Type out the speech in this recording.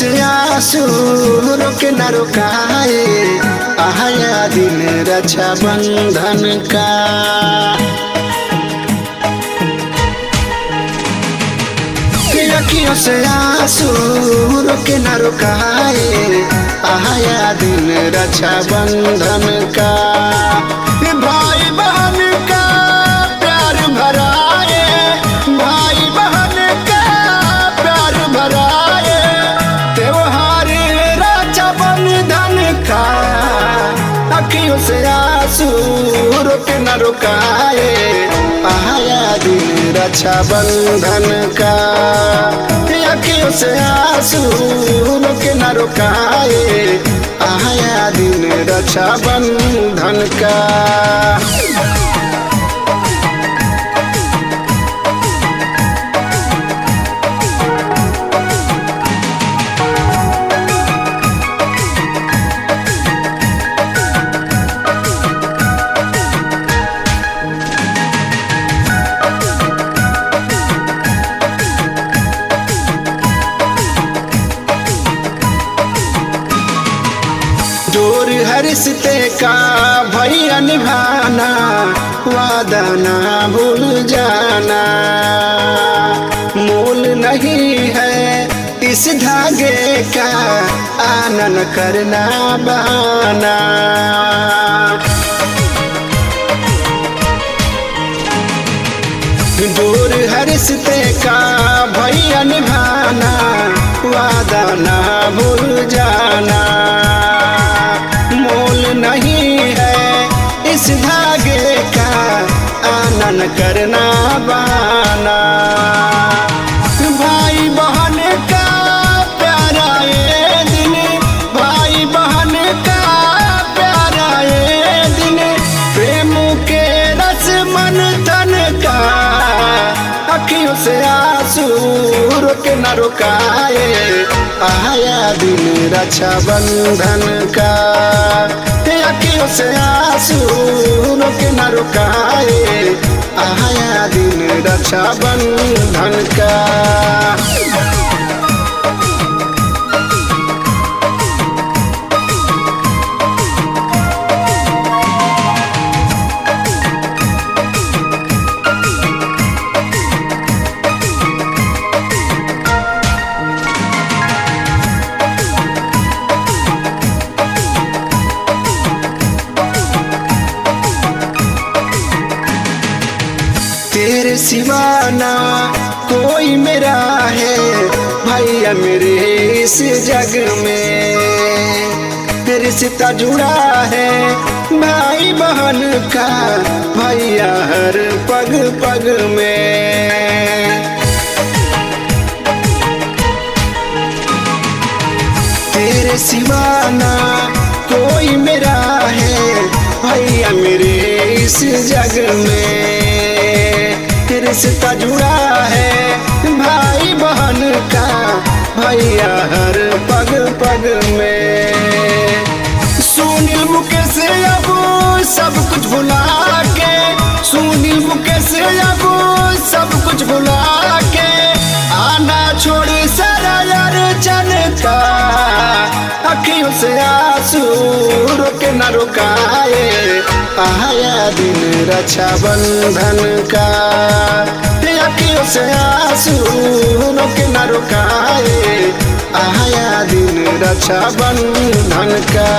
से आंसू रोके न रुकाए, आया दिन रक्षा बंधन का। अखियों से आंसू रोके न रुकाए, आया दिन रक्षा बंधन का। भाई बहन का प्यार भराए, भाई बहन का प्यार भराए, त्योहार रक्षा बंधन का। अखियों से आंसू रोके न रुकाए, आया दिन रक्षा बंधन का। अखियों से आंसू रोके न रुकाए, आया दिन रक्षा बंधन का। डोर हर रिश्ते का भैया निभाना, वादा ना भूल जाना। मोल नहीं है इस धागे का, आनन करना बहाना। डोर हर रिश्ते का भैया निभाना, वादा ना भूल जाना। मोल नहीं है इस धागे का, आनन करना बहाना। भाई बहन का प्यारा ये दिन, भाई बहन का प्यारा ये दिन, प्रेम के रस मंथन का। अखियों से आंसू रोके न रुकाए, आया दिन रक्षा बंधन का। अखियों से आंसू रोके न रुकाए, आया दिन रक्षा बंधन का। तेरे सिवा ना कोई मेरा है भैया मेरे इस जग में। रिश्ता जुड़ा है भाई बहन का, भैया हर पग पग में। तेरे सिवा ना कोई मेरा है भैया मेरे इस जग में। रिश्ता जुड़ा है भाई बहन का, भैया हर पग पग में। सुनील मुकेश अब सब कुछ भुला के, सुनील मुकेश अब सब कुछ भुला के, आना छोड़ सारा अर्चन का। अखियों से आंसू रोके न रुकाए, आया दिन रक्षा बंधन का। अखियों से आंसू रोके न रुकाए, आया दिन रक्षा बंधन का।